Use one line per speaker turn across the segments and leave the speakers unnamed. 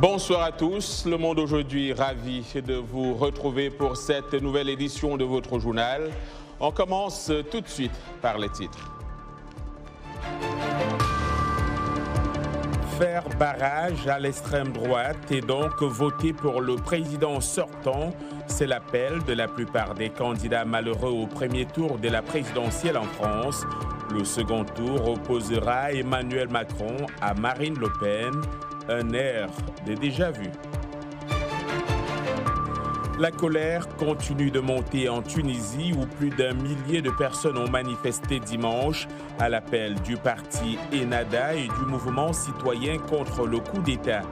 Bonsoir à tous. Le Monde aujourd'hui, ravi de vous retrouver pour cette nouvelle édition de votre journal. On commence tout de suite par les titres. Faire barrage à l'extrême droite et donc voter pour le président sortant, c'est l'appel de la plupart des candidats malheureux au premier tour de la présidentielle en France. Le second tour opposera Emmanuel Macron à Marine Le Pen, un air de déjà-vu. La colère continue de monter en Tunisie où plus d'1 millier de personnes ont manifesté dimanche à l'appel du parti Ennahda et du mouvement citoyen contre le coup d'État.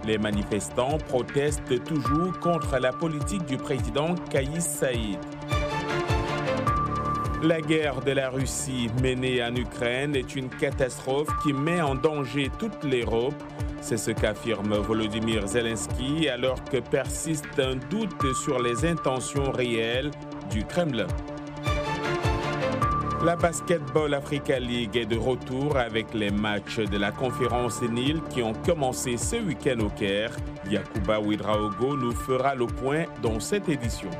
Les manifestants protestent toujours contre la politique du président Kais Saied. La guerre de la Russie menée en Ukraine est une catastrophe qui met en danger toute l'Europe. C'est ce qu'affirme Volodymyr Zelensky alors que persiste un doute sur les intentions réelles du Kremlin. La Basketball Africa League est de retour avec les matchs de la conférence Nil qui ont commencé ce week-end au Caire. Yacouba Ouedraogo nous fera le point dans cette édition.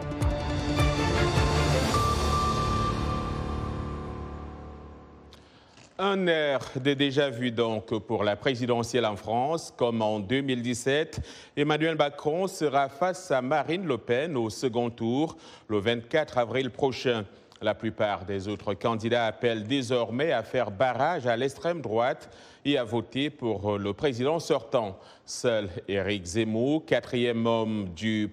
Un air de déjà-vu donc pour la présidentielle en France. Comme en 2017, Emmanuel Macron sera face à Marine Le Pen au second tour le 24 avril prochain. La plupart des autres candidats appellent désormais à faire barrage à l'extrême droite et à voter pour le président sortant. Seul Éric Zemmour, quatrième homme du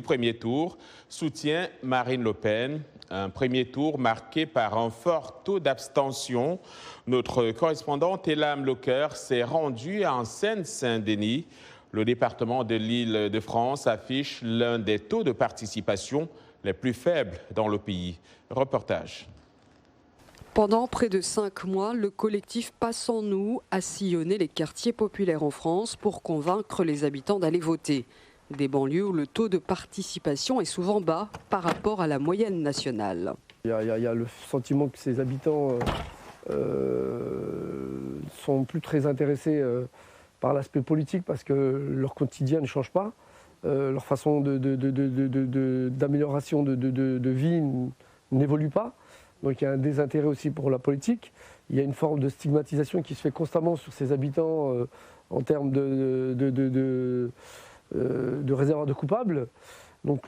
premier tour, soutient Marine Le Pen. Un premier tour marqué par un fort taux d'abstention. Notre correspondante Elam Lecoeur s'est rendue en Seine-Saint-Denis. Le département de l'Île-de-France affiche l'un des taux de participation les plus faibles dans le pays. Reportage.
Pendant près de 5 mois, le collectif Passons-nous a sillonné les quartiers populaires en France pour convaincre les habitants d'aller voter. Des banlieues où le taux de participation est souvent bas par rapport à la moyenne nationale.
Il y a le sentiment que ces habitants sont plus très intéressés par l'aspect politique parce que leur quotidien ne change pas, leur façon d'amélioration de vie n'évolue pas. Donc il y a un désintérêt aussi pour la politique. Il y a une forme de stigmatisation qui se fait constamment sur ces habitants en termes de réservoir de coupables. Donc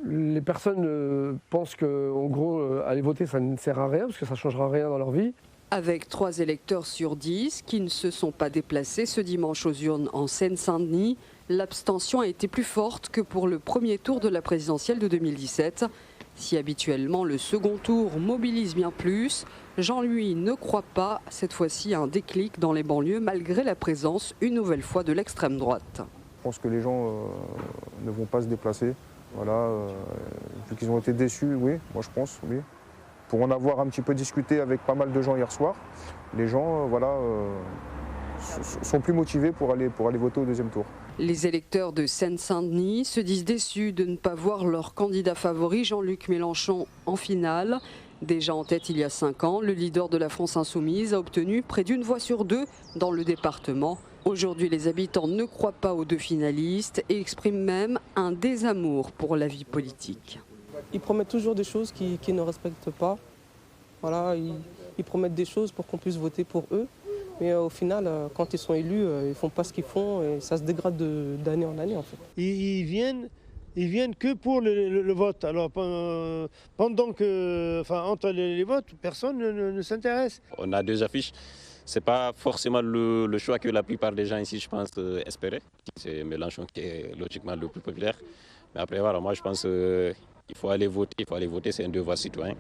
les personnes pensent qu'en gros, aller voter, ça ne sert à rien, parce que ça ne changera rien dans leur vie.
Avec 3 électeurs sur 10 qui ne se sont pas déplacés ce dimanche aux urnes en Seine-Saint-Denis, l'abstention a été plus forte que pour le premier tour de la présidentielle de 2017. Si habituellement le second tour mobilise bien plus, Jean-Louis ne croit pas cette fois-ci à un déclic dans les banlieues malgré la présence une nouvelle fois de l'extrême droite.
Je pense que les gens ne vont pas se déplacer. Voilà, vu qu'ils ont été déçus, oui, moi je pense, oui. Pour en avoir un petit peu discuté avec pas mal de gens hier soir, les gens sont plus motivés pour aller voter au deuxième tour.
Les électeurs de Seine-Saint-Denis se disent déçus de ne pas voir leur candidat favori, Jean-Luc Mélenchon, en finale. Déjà en tête il y a 5 ans, le leader de la France Insoumise a obtenu près d'1 voix sur 2 dans le département. Aujourd'hui, les habitants ne croient pas aux 2 finalistes et expriment même un désamour pour la vie politique.
Ils promettent toujours des choses qu'ils ne respectent pas. Voilà, ils promettent des choses pour qu'on puisse voter pour eux. Mais au final, quand ils sont élus, ils ne font pas ce qu'ils font et ça se dégrade d'année en année en fait.
Ils viennent que pour le vote. Alors pendant que, entre les votes, personne ne s'intéresse.
On a 2 affiches. Ce n'est pas forcément le choix que la plupart des gens ici, je pense, espéraient. C'est Mélenchon qui est logiquement le plus populaire. Mais après, voilà, moi je pense qu'il faut aller voter, c'est un devoir citoyen.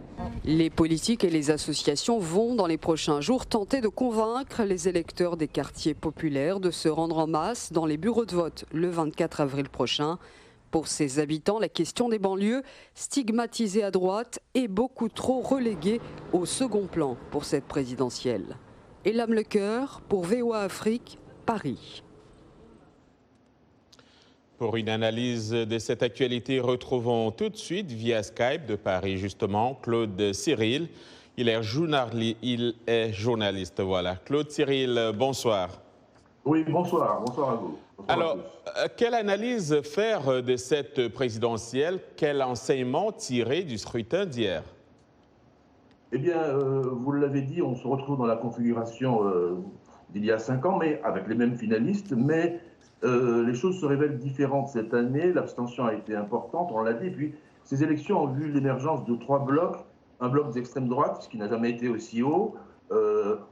Les politiques et les associations vont, dans les prochains jours, tenter de convaincre les électeurs des quartiers populaires de se rendre en masse dans les bureaux de vote le 24 avril prochain. Pour ces habitants, la question des banlieues, stigmatisée à droite, est beaucoup trop reléguée au second plan pour cette présidentielle. Elam Lecoeur pour VOA Afrique, Paris.
Pour une analyse de cette actualité, retrouvons tout de suite via Skype de Paris justement Claude Cyril. Il est journaliste, voilà. Claude Cyril, bonsoir.
Oui, bonsoir. Bonsoir à vous.
Alors, quelle analyse faire de cette présidentielle? Quel enseignement tirer du scrutin d'hier?
Eh bien, vous l'avez dit, on se retrouve dans la configuration d'il y a 5 ans, mais avec les mêmes finalistes, mais les choses se révèlent différentes cette année. L'abstention a été importante, on l'a dit, et puis ces élections ont vu l'émergence de 3 blocs. Un bloc d'extrême droite, ce qui n'a jamais été aussi haut,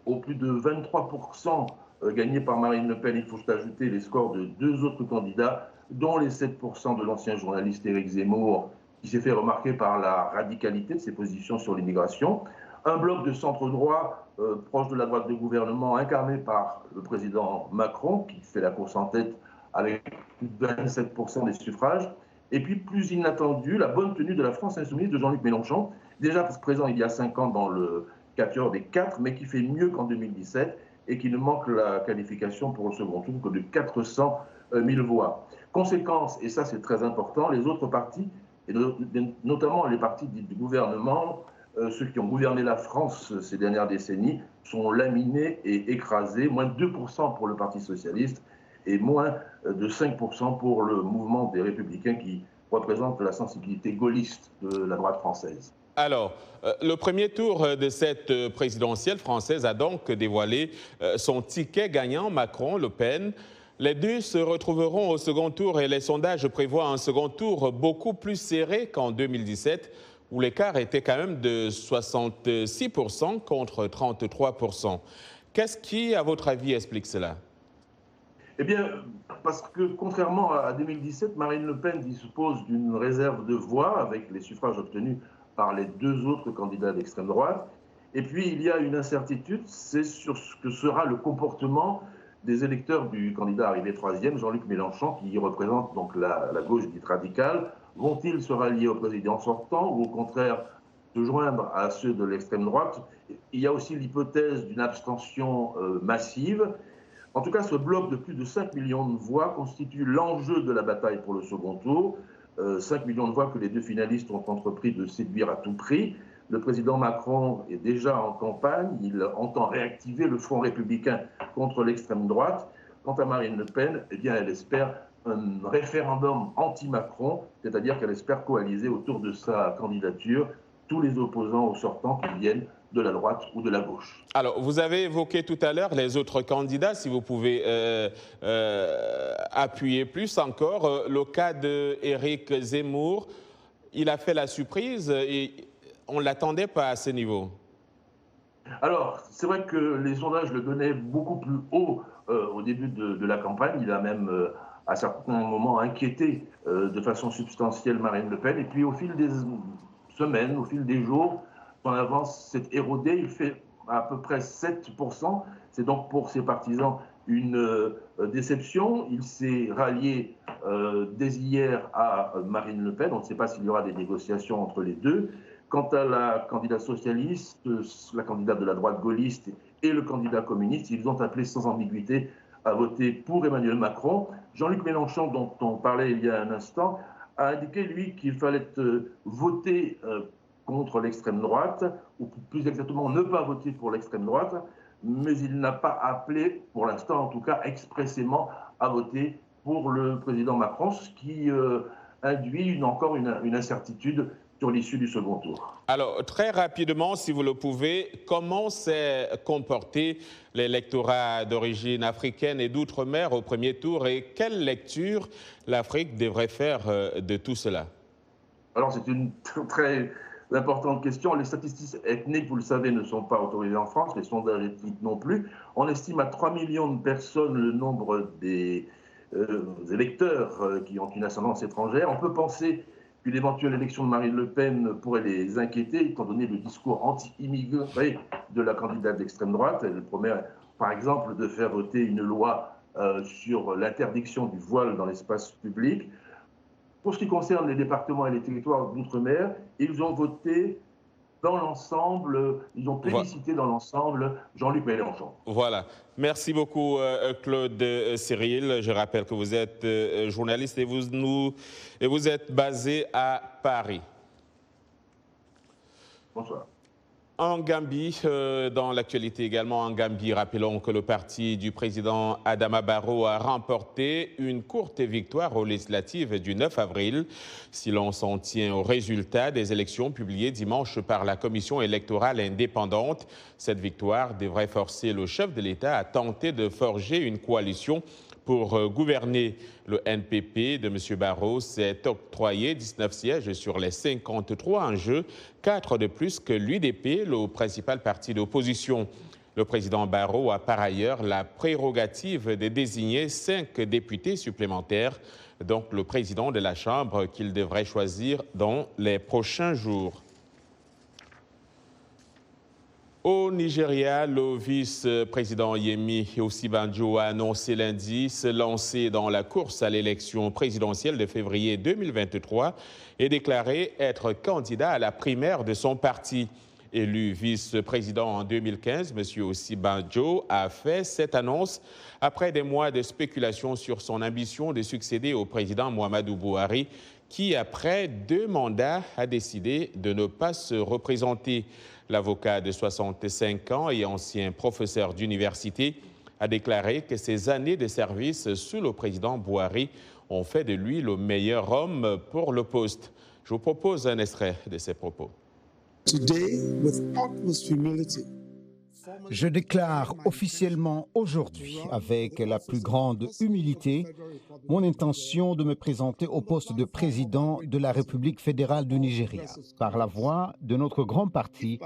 au plus de 23% gagné par Marine Le Pen. Il faut ajouter les scores de 2 autres candidats, dont les 7% de l'ancien journaliste Éric Zemmour, qui s'est fait remarquer par la radicalité de ses positions sur l'immigration. Un bloc de centre-droit proche de la droite de gouvernement, incarné par le président Macron, qui fait la course en tête avec plus de 27% des suffrages. Et puis, plus inattendu, la bonne tenue de la France insoumise de Jean-Luc Mélenchon, déjà présent il y a 5 ans dans le quatuor des 4, mais qui fait mieux qu'en 2017 et qui ne manque la qualification pour le second tour que de 400 000 voix. Conséquence, et ça c'est très important, les autres partis, et notamment les partis du gouvernement, ceux qui ont gouverné la France ces dernières décennies, sont laminés et écrasés, moins de 2% pour le Parti socialiste et moins de 5% pour le mouvement des Républicains qui représente la sensibilité gaulliste de la droite française.
Alors, le premier tour de cette présidentielle française a donc dévoilé son ticket gagnant, Macron-Le Pen. Les deux se retrouveront au second tour et les sondages prévoient un second tour beaucoup plus serré qu'en 2017, où l'écart était quand même de 66% contre 33%. Qu'est-ce qui, à votre avis, explique cela?
Eh bien, parce que contrairement à 2017, Marine Le Pen dispose d'une réserve de voix avec les suffrages obtenus par les 2 autres candidats d'extrême droite. Et puis, il y a une incertitude, c'est sur ce que sera le comportement des électeurs du candidat arrivé 3e, Jean-Luc Mélenchon, qui représente donc la gauche dite radicale. Vont-ils se rallier au président sortant ou au contraire se joindre à ceux de l'extrême droite? Il y a aussi l'hypothèse d'une abstention massive. En tout cas, ce bloc de plus de 5 millions de voix constitue l'enjeu de la bataille pour le second tour. 5 millions de voix que les 2 finalistes ont entrepris de séduire à tout prix. Le président Macron est déjà en campagne, il entend réactiver le front républicain contre l'extrême droite. Quant à Marine Le Pen, eh bien, elle espère un référendum anti-Macron, c'est-à-dire qu'elle espère coaliser autour de sa candidature tous les opposants au sortant qui viennent de la droite ou de la gauche.
Alors, vous avez évoqué tout à l'heure les autres candidats, si vous pouvez appuyer plus encore. Le cas d'Éric Zemmour, il a fait la surprise et on ne l'attendait pas à ce niveau.
Alors, c'est vrai que les sondages le donnaient beaucoup plus haut au début de la campagne. Il a même, à certains moments, inquiété de façon substantielle Marine Le Pen. Et puis, au fil des semaines, au fil des jours, son avance s'est érodée. Il fait à peu près 7%. C'est donc pour ses partisans une déception. Il s'est rallié dès hier à Marine Le Pen. On ne sait pas s'il y aura des négociations entre les deux. Quant à la candidate socialiste, la candidate de la droite gaulliste et le candidat communiste, ils ont appelé sans ambiguïté à voter pour Emmanuel Macron. Jean-Luc Mélenchon, dont on parlait il y a un instant, a indiqué, lui, qu'il fallait voter contre l'extrême droite, ou plus exactement ne pas voter pour l'extrême droite, mais il n'a pas appelé, pour l'instant en tout cas, expressément à voter pour le président Macron, ce qui induit encore une incertitude sur l'issue du second tour.
Alors, très rapidement, si vous le pouvez, comment s'est comporté l'électorat d'origine africaine et d'outre-mer au premier tour et quelle lecture l'Afrique devrait faire de tout cela?
Alors, c'est une très importante question. Les statistiques ethniques, vous le savez, ne sont pas autorisées en France, les sondages ethniques non plus. On estime à 3 millions de personnes le nombre des électeurs qui ont une ascendance étrangère. On peut penser qu'une éventuelle élection de Marine Le Pen pourrait les inquiéter, étant donné le discours anti-immigré de la candidate d'extrême droite. Elle promet, par exemple, de faire voter une loi sur l'interdiction du voile dans l'espace public. Pour ce qui concerne les départements et les territoires d'outre-mer, ils ont voté dans l'ensemble, ils ont plébiscité dans l'ensemble Jean-Luc Mélenchon.
Voilà. Merci beaucoup, Claude Cyril. Je rappelle que vous êtes journaliste et vous êtes basé à Paris.
Bonsoir.
En Gambie, dans l'actualité également en Gambie, rappelons que le parti du président Adama Barrow a remporté une courte victoire aux législatives du 9 avril. Si l'on s'en tient aux résultats des élections publiées dimanche par la commission électorale indépendante, cette victoire devrait forcer le chef de l'État à tenter de forger une coalition pour gouverner. Le NPP de M. Barrow s'est octroyé 19 sièges sur les 53 en jeu, 4 de plus que l'UDP, le principal parti d'opposition. Le président Barrow a par ailleurs la prérogative de désigner 5 députés supplémentaires, donc le président de la Chambre qu'il devrait choisir dans les prochains jours. Au Nigeria, le vice-président Yemi Osibanjo a annoncé lundi se lancer dans la course à l'élection présidentielle de février 2023 et déclaré être candidat à la primaire de son parti. Élu vice-président en 2015, M. Osibanjo a fait cette annonce après des mois de spéculation sur son ambition de succéder au président Muhammadu Buhari, qui, après 2 mandats, a décidé de ne pas se représenter. L'avocat de 65 ans et ancien professeur d'université a déclaré que ses années de service sous le président Buhari ont fait de lui le meilleur homme pour le poste. Je vous propose un extrait de ses propos.
Je déclare officiellement aujourd'hui, avec la plus grande humilité, mon intention de me présenter au poste de président de la République fédérale du Nigeria, par la voie de notre grand parti,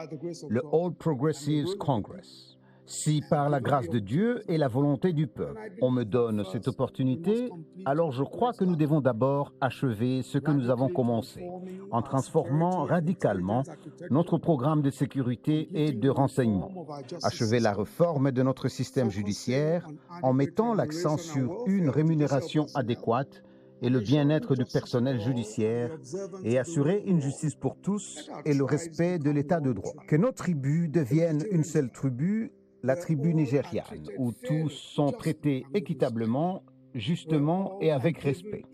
le All Progressives Congress. Si par la grâce de Dieu et la volonté du peuple, on me donne cette opportunité, alors je crois que nous devons d'abord achever ce que nous avons commencé, en transformant radicalement notre programme de sécurité et de renseignement. Achever la réforme de notre système judiciaire en mettant l'accent sur une rémunération adéquate et le bien-être du personnel judiciaire et assurer une justice pour tous et le respect de l'état de droit. Que nos tribus deviennent une seule tribu, la tribu nigériane, où tous sont traités équitablement, justement et avec respect,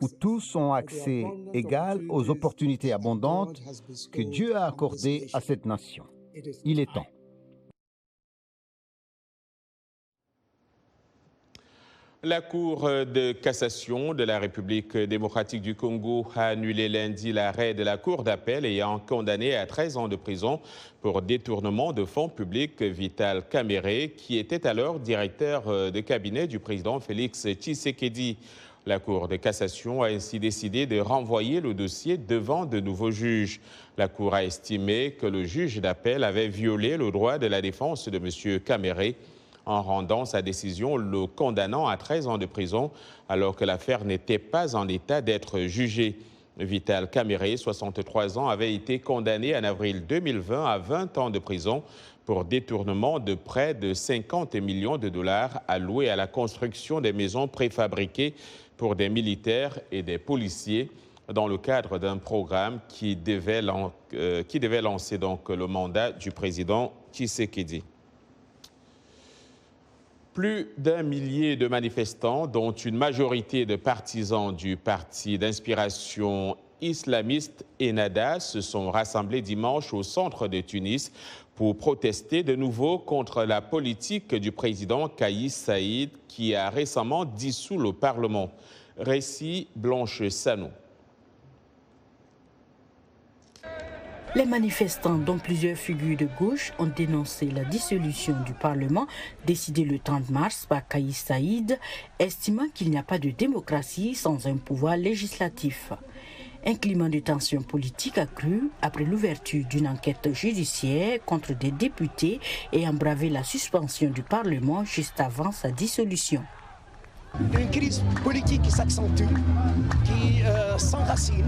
où tous ont accès égal aux opportunités abondantes que Dieu a accordées à cette nation. Il est temps.
La Cour de cassation de la République démocratique du Congo a annulé lundi l'arrêt de la Cour d'appel ayant condamné à 13 ans de prison pour détournement de fonds publics Vital Kamerhe, qui était alors directeur de cabinet du président Félix Tshisekedi. La Cour de cassation a ainsi décidé de renvoyer le dossier devant de nouveaux juges. La Cour a estimé que le juge d'appel avait violé le droit de la défense de M. Kamerhe en rendant sa décision le condamnant à 13 ans de prison alors que l'affaire n'était pas en état d'être jugée. Vital Kamerhe, 63 ans, avait été condamné en avril 2020 à 20 ans de prison pour détournement de près de 50 millions de dollars alloués à la construction des maisons préfabriquées pour des militaires et des policiers dans le cadre d'un programme qui devait lancer donc le mandat du président Tshisekedi. Plus d'1 millier de manifestants, dont une majorité de partisans du parti d'inspiration islamiste Ennahda, se sont rassemblés dimanche au centre de Tunis pour protester de nouveau contre la politique du président Kais Saïed qui a récemment dissous le Parlement. Récit Blanche Sanou.
Les manifestants, dont plusieurs figures de gauche, ont dénoncé la dissolution du Parlement décidée le 30 mars par Kais Saïed, estimant qu'il n'y a pas de démocratie sans un pouvoir législatif. Un climat de tension politique accru après l'ouverture d'une enquête judiciaire contre des députés ayant bravé la suspension du Parlement juste avant sa dissolution.
Une crise politique qui s'accentue, qui s'enracine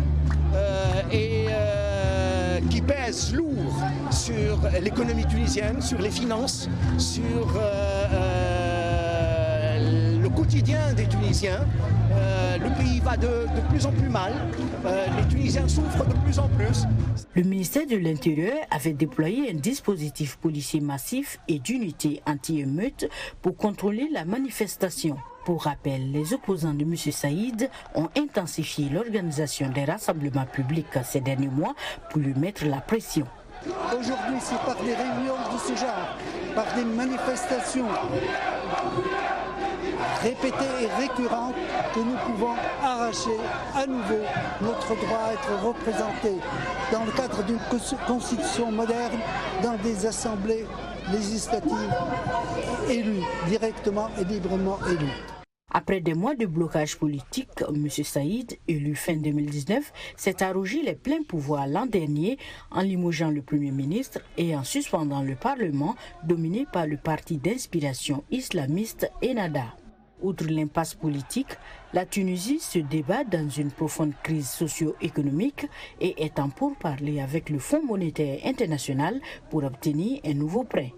et qui pèse lourd sur l'économie tunisienne, sur les finances, sur le quotidien des Tunisiens. Le pays va de plus en plus mal, les Tunisiens souffrent de plus en plus.
Le ministère de l'Intérieur avait déployé un dispositif policier massif et d'unité anti-émeute pour contrôler la manifestation. Pour rappel, les opposants de M. Saïd ont intensifié l'organisation des rassemblements publics ces derniers mois pour lui mettre la pression.
Aujourd'hui, c'est par des réunions de ce genre, par des manifestations répétées et récurrentes que nous pouvons arracher à nouveau notre droit à être représenté dans le cadre d'une constitution moderne, dans des assemblées législatives élues, directement et librement élues.
Après des mois de blocage politique, M. Saïd, élu fin 2019, s'est arrogé les pleins pouvoirs l'an dernier en limogeant le Premier ministre et en suspendant le Parlement dominé par le parti d'inspiration islamiste Ennahda. Outre l'impasse politique, la Tunisie se débat dans une profonde crise socio-économique et est en pourparlers avec le Fonds monétaire international pour obtenir un nouveau prêt.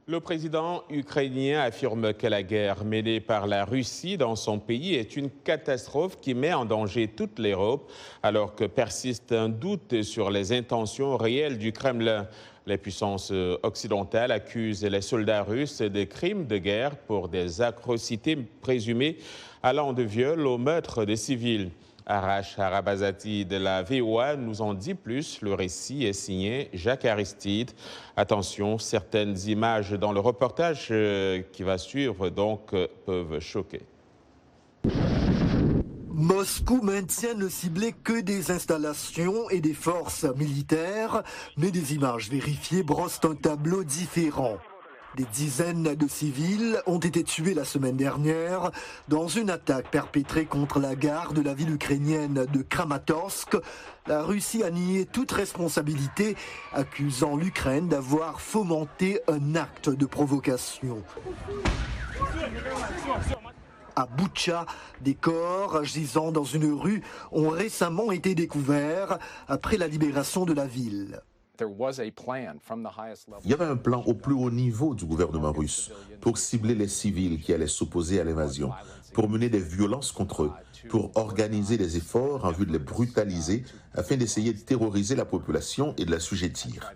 Le président ukrainien affirme que la guerre menée par la Russie dans son pays est une catastrophe qui met en danger toute l'Europe, alors que persiste un doute sur les intentions réelles du Kremlin. Les puissances occidentales accusent les soldats russes de crimes de guerre pour des atrocités présumées allant de viol au meurtre de civils. Arash Arabazati de la VOA nous en dit plus. Le récit est signé Jacques Aristide. Attention, certaines images dans le reportage qui va suivre donc peuvent choquer.
Moscou maintient ne cibler que des installations et des forces militaires, mais des images vérifiées brossent un tableau différent. Des dizaines de civils ont été tués la semaine dernière dans une attaque perpétrée contre la gare de la ville ukrainienne de Kramatorsk. La Russie a nié toute responsabilité, accusant l'Ukraine d'avoir fomenté un acte de provocation. À Boutcha, des corps gisant dans une rue ont récemment été découverts après la libération de la ville.
Il y avait un plan au plus haut niveau du gouvernement russe pour cibler les civils qui allaient s'opposer à l'invasion, pour mener des violences contre eux, pour organiser des efforts en vue de les brutaliser afin d'essayer de terroriser la population et de l'assujettir.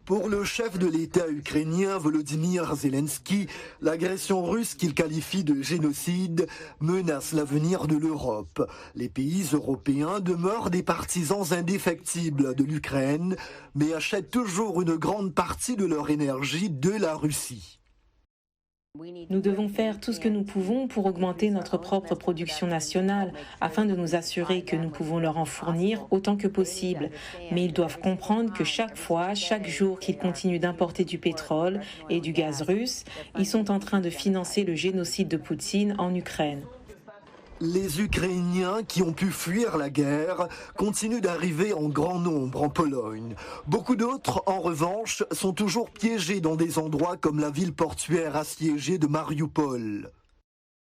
Pour le chef de l'État ukrainien Volodymyr Zelensky, l'agression russe qu'il qualifie de génocide menace l'avenir de l'Europe. Les pays européens demeurent des partisans indéfectibles de l'Ukraine, mais achètent toujours une grande partie de leur énergie de la Russie.
Nous devons faire tout ce que nous pouvons pour augmenter notre propre production nationale afin de nous assurer que nous pouvons leur en fournir autant que possible. Mais ils doivent comprendre que chaque fois, chaque jour qu'ils continuent d'importer du pétrole et du gaz russe, ils sont en train de financer le génocide de Poutine en Ukraine.
Les Ukrainiens qui ont pu fuir la guerre continuent d'arriver en grand nombre en Pologne. Beaucoup d'autres, en revanche, sont toujours piégés dans des endroits comme la ville portuaire assiégée de Mariupol.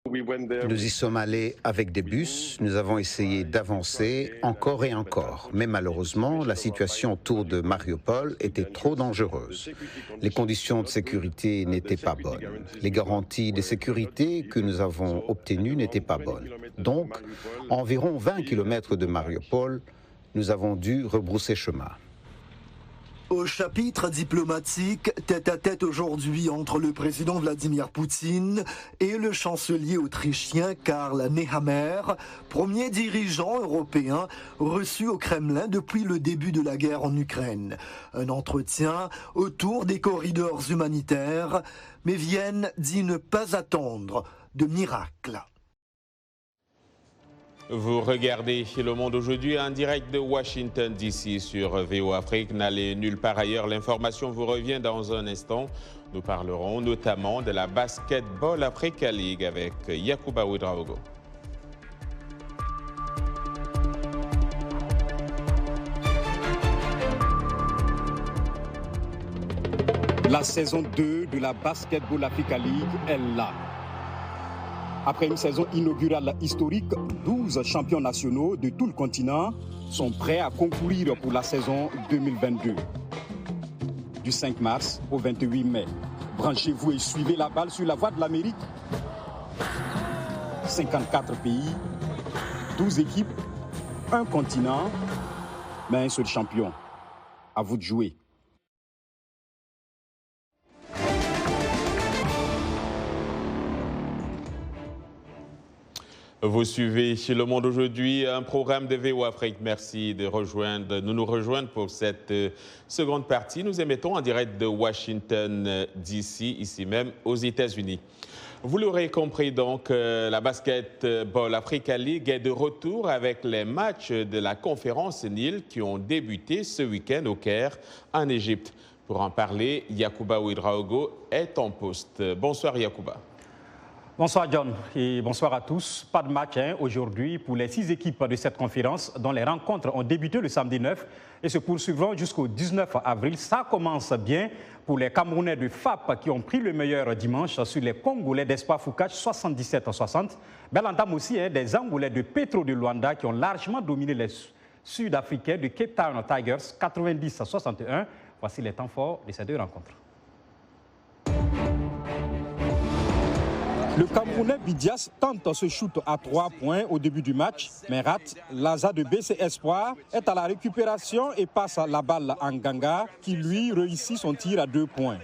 Nous y sommes allés avec des bus, nous avons essayé d'avancer encore et encore. Mais malheureusement, la situation autour de Mariupol était trop dangereuse. Les conditions de sécurité n'étaient pas bonnes. Les garanties de sécurité que nous avons obtenues n'étaient pas bonnes. Donc, à environ 20 km de Mariupol, nous avons dû rebrousser chemin.
Au chapitre diplomatique, tête-à-tête aujourd'hui entre le président Vladimir Poutine et le chancelier autrichien Karl Nehammer, premier dirigeant européen reçu au Kremlin depuis le début de la guerre en Ukraine. Un entretien autour des corridors humanitaires, mais Vienne dit ne pas attendre de miracle.
Vous regardez Le Monde aujourd'hui en direct de Washington DC sur VOA Afrique. N'allez nulle part ailleurs. L'information vous revient dans un instant. Nous parlerons notamment de la Basketball Africa League avec Yacouba Ouedraogo.
La saison 2 de la Basketball Africa League est là. Après une saison inaugurale historique, 12 champions nationaux de tout le continent sont prêts à concourir pour la saison 2022. Du 5 mars au 28 mai, branchez-vous et suivez la balle sur la voie de l'Amérique. 54 pays, 12 équipes, un continent, mais un seul champion. À vous de jouer.
Vous suivez chez Le Monde aujourd'hui un programme de VOA Afrique. Merci de nous rejoindre pour cette seconde partie. Nous émettons en direct de Washington DC, ici même aux États-Unis. Vous l'aurez compris donc, la Basketball Africa League est de retour avec les matchs de la conférence Nil qui ont débuté ce week-end au Caire, en Égypte. Pour en parler, Yacouba Ouedraogo est en poste. Bonsoir Yacouba.
Bonsoir John et bonsoir à tous. Pas de match aujourd'hui pour les 6 équipes de cette conférence dont les rencontres ont débuté le samedi 9 et se poursuivront jusqu'au 19 avril. Ça commence bien pour les Camerounais de FAP qui ont pris le meilleur dimanche sur les Congolais d'Espoir Foucache 77-60. Belle entame aussi des Angolais de Petro de Luanda qui ont largement dominé les Sud-Africains de Cape Town Tigers 90-61. Voici les temps forts de ces 2 rencontres. Le Camerounais Bidias tente ce shoot à 3 points au début du match, mais rate. Laza de BC Espoir est à la récupération et passe la balle à Nganga, qui lui réussit son tir à 2 points.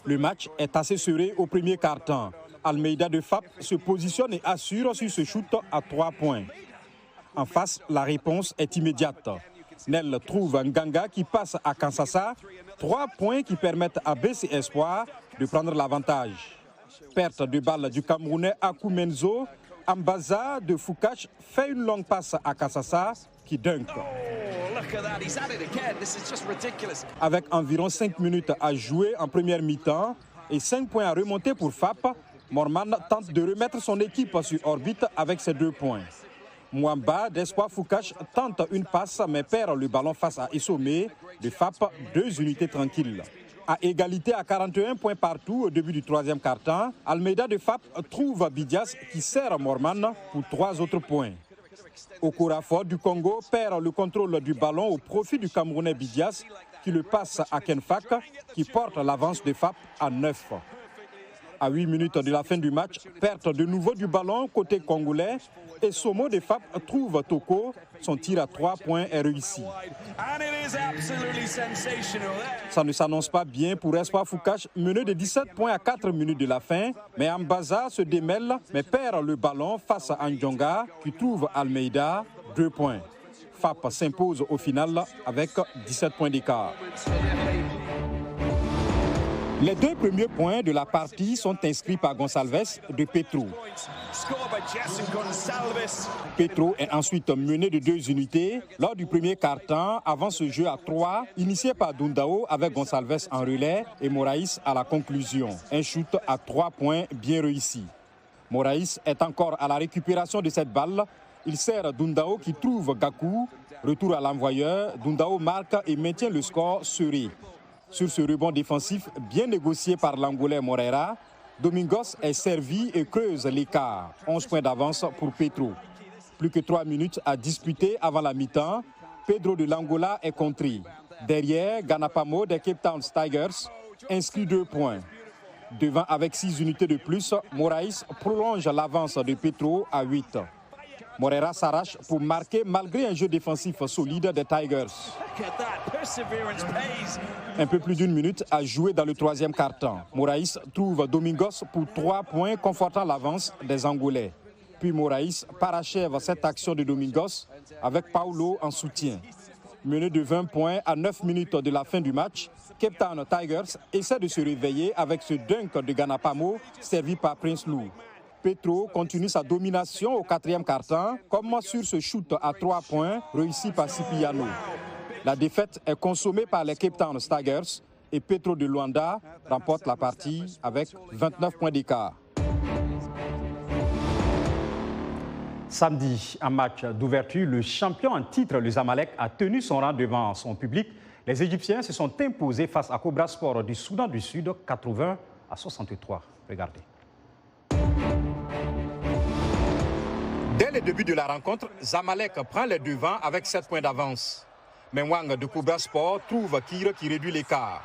Le match est assez serré au premier quart-temps. Almeida de FAP se positionne et assure sur ce shoot à 3 points. En face, la réponse est immédiate. Nel trouve Nganga qui passe à Kansasa, 3 points qui permettent à BC Espoir de prendre l'avantage. Perte de balle du Camerounais Akou Menzo, Ambaza de Foucache fait une longue passe à Kassassa qui dunk. Avec environ 5 minutes à jouer en première mi-temps et 5 points à remonter pour FAP, Morman tente de remettre son équipe sur orbite avec ses 2 points. Mwamba d'Espoir Foucache tente une passe mais perd le ballon face à Essomé de FAP, 2 unités tranquilles. À égalité à 41 points partout au début du 3e quart-temps, Almeida de FAP trouve Bidias qui sert Morman pour 3 autres points. Okorafor du Congo perd le contrôle du ballon au profit du Camerounais Bidias qui le passe à Kenfak qui porte l'avance de FAP à 9. À 8 minutes de la fin du match, perte de nouveau du ballon côté congolais et Somo de FAP trouve Toko. Son tir à 3 points est réussi. Ça ne s'annonce pas bien pour Espoir Foucache, mené de 17 points à 4 minutes de la fin. Mais Ambaza se démêle, mais perd le ballon face à Ndjonga qui trouve Almeida, 2 points. FAP s'impose au final avec 17 points d'écart. Les 2 premiers points de la partie sont inscrits par Gonçalves de Petro. Petro est ensuite mené de 2 unités lors du premier quart-temps avant ce jeu à 3, initié par Dundao avec Gonçalves en relais et Moraïs à la conclusion. Un shoot à 3 points bien réussi. Moraïs est encore à la récupération de cette balle. Il sert Dundao qui trouve Gakou. Retour à l'envoyeur, Dundao marque et maintient le score serré. Sur ce rebond défensif bien négocié par l'Angolais Moreira, Domingos est servi et creuse l'écart. 11 points d'avance pour Petro. Plus que 3 minutes à disputer avant la mi-temps. Pedro de l'Angola est contré. Derrière, Ganapamo des Cape Town Tigers inscrit 2 points. Devant avec 6 unités de plus, Moraïs prolonge l'avance de Petro à 8. Moreira s'arrache pour marquer malgré un jeu défensif solide des Tigers. Un peu plus d'1 minute à jouer dans le 3e quart-temps. Moraïs trouve Domingos pour 3 points, confortant l'avance des Angolais. Puis Moraïs parachève cette action de Domingos avec Paulo en soutien. Mené de 20 points à 9 minutes de la fin du match, Cape Town Tigers essaie de se réveiller avec ce dunk de Ganapamo servi par Prince Lou. Petro continue sa domination au 4e quart-temps, comme sur ce shoot à 3 points réussi par Cipriano. La défaite est consommée par les Cape Town Tigers et Petro de Luanda remporte la partie avec 29 points d'écart. Samedi, en match d'ouverture, le champion en titre, le Zamalek, a tenu son rang devant son public. Les Égyptiens se sont imposés face à Cobra Sport du Soudan du Sud, 80-63. Regardez.
Dès le début de la rencontre, Zamalek prend les devants avec 7 points d'avance. Mais Wang de Cobra Sport trouve Kire qui réduit l'écart.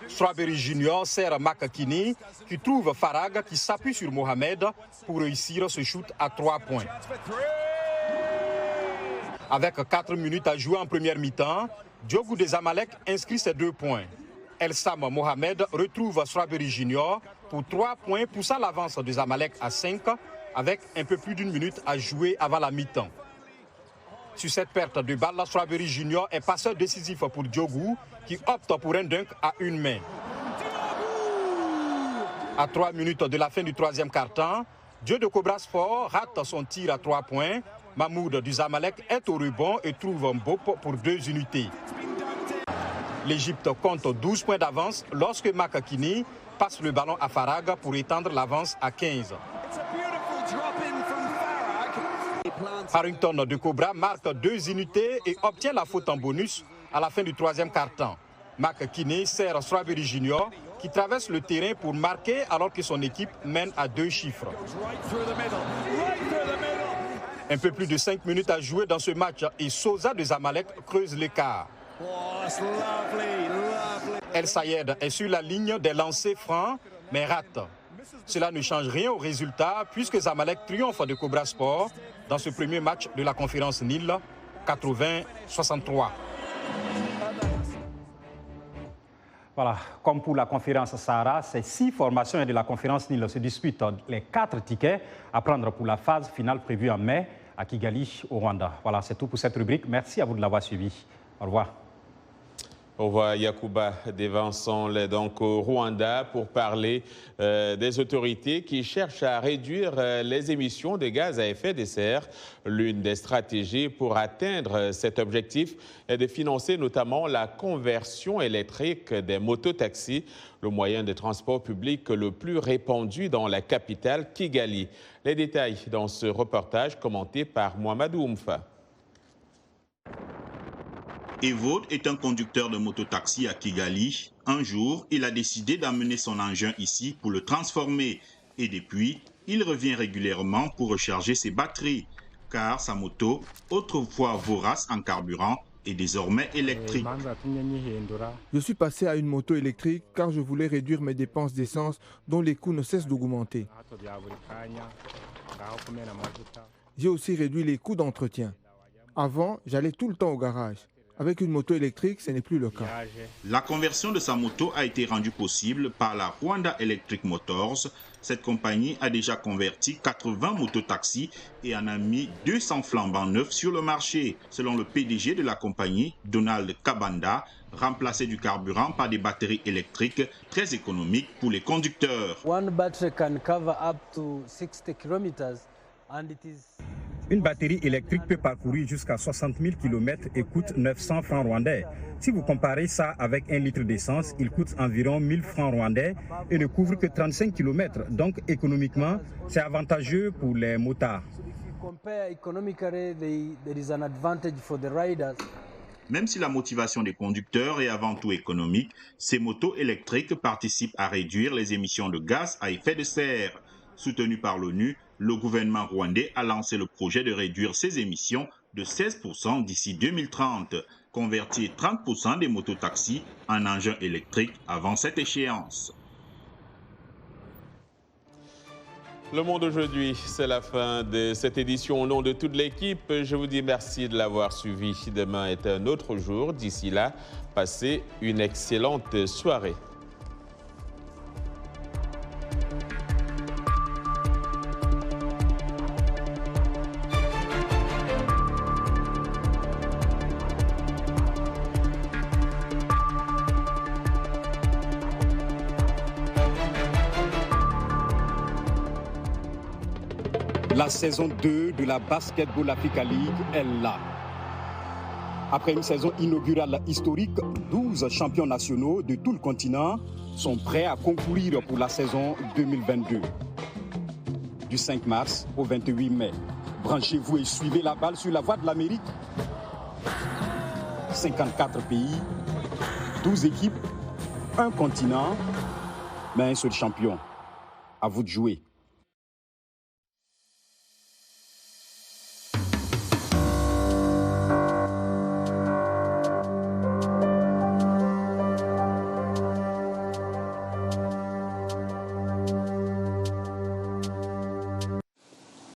Strawberry Junior sert Makakini qui trouve Farag qui s'appuie sur Mohamed pour réussir ce shoot à 3 points. Avec 4 minutes à jouer en première mi-temps, Diogo de Zamalek inscrit ses 2 points. El Sam Mohamed retrouve Strawberry Junior pour 3 points, poussant l'avance de Zamalek à 5 avec un peu plus d'une minute à jouer avant la mi-temps. Sur cette perte de balle, Strawberry Junior est passeur décisif pour Diogu qui opte pour un dunk à une main. À 3 minutes de la fin du troisième quart-temps, Dieu de Cobra Sport rate son tir à 3 points. Mahmoud du Zamalek est au rebond et trouve un bop pour 2 unités. L'Égypte compte 12 points d'avance lorsque Makakini passe le ballon à Farag pour étendre l'avance à 15. Harrington de Cobra marque 2 unités et obtient la faute en bonus à la fin du troisième quart-temps. Makakini sert Strawberry Junior qui traverse le terrain pour marquer alors que son équipe mène à 2 chiffres. Un peu plus de 5 minutes à jouer dans ce match et Sosa de Zamalek creuse l'écart. El Sayed est sur la ligne des lancers francs mais rate. Cela ne change rien au résultat puisque Zamalek triomphe de Cobra Sport dans ce premier match de la conférence Nil 80-63.
Voilà, comme pour la conférence Sahara, ces 6 formations de la conférence Nil se disputent les 4 tickets à prendre pour la phase finale prévue en mai à Kigali, au Rwanda. Voilà, c'est tout pour cette rubrique. Merci à vous de l'avoir suivi. Au revoir.
Au revoir Yacouba Devansong, donc au Rwanda pour parler des autorités qui cherchent à réduire les émissions de gaz à effet de serre. L'une des stratégies pour atteindre cet objectif est de financer notamment la conversion électrique des mototaxis, le moyen de transport public le plus répandu dans la capitale Kigali. Les détails dans ce reportage commenté par Mohamedou Oumfa.
Evode est un conducteur de mototaxi à Kigali. Un jour, il a décidé d'amener son engin ici pour le transformer. Et depuis, il revient régulièrement pour recharger ses batteries. Car sa moto, autrefois vorace en carburant, est désormais électrique.
Je suis passé à une moto électrique car je voulais réduire mes dépenses d'essence dont les coûts ne cessent d'augmenter. J'ai aussi réduit les coûts d'entretien. Avant, j'allais tout le temps au garage. Avec une moto électrique, ce n'est plus le cas.
La conversion de sa moto a été rendue possible par la Rwanda Electric Motors. Cette compagnie a déjà converti 80 mototaxis et en a mis 200 flambants neufs sur le marché. Selon le PDG de la compagnie, Donald Kabanda, remplacer du carburant par des batteries électriques très économiques pour les conducteurs.
One battery can cover up to 60 kilometers and it is...
Une batterie électrique peut parcourir jusqu'à 60 000 km et coûte 900 francs rwandais. Si vous comparez ça avec 1 litre d'essence, il coûte environ 1000 francs rwandais et ne couvre que 35 km. Donc économiquement, c'est avantageux pour les motards.
Même si la motivation des conducteurs est avant tout économique, ces motos électriques participent à réduire les émissions de gaz à effet de serre. Soutenu par l'ONU, le gouvernement rwandais a lancé le projet de réduire ses émissions de 16% d'ici 2030, convertir 30% des mototaxis en engins électriques avant cette échéance.
Le Monde aujourd'hui, c'est la fin de cette édition. Au nom de toute l'équipe, je vous dis merci de l'avoir suivi. Demain est un autre jour. D'ici là, passez une excellente soirée.
La saison 2 de la Basketball Africa League est là. Après une saison inaugurale historique, 12 champions nationaux de tout le continent sont prêts à concourir pour la saison 2022. Du 5 mars au 28 mai, branchez-vous et suivez la balle sur la voie de l'Amérique. 54 pays, 12 équipes, un continent, mais un seul champion. À vous de jouer.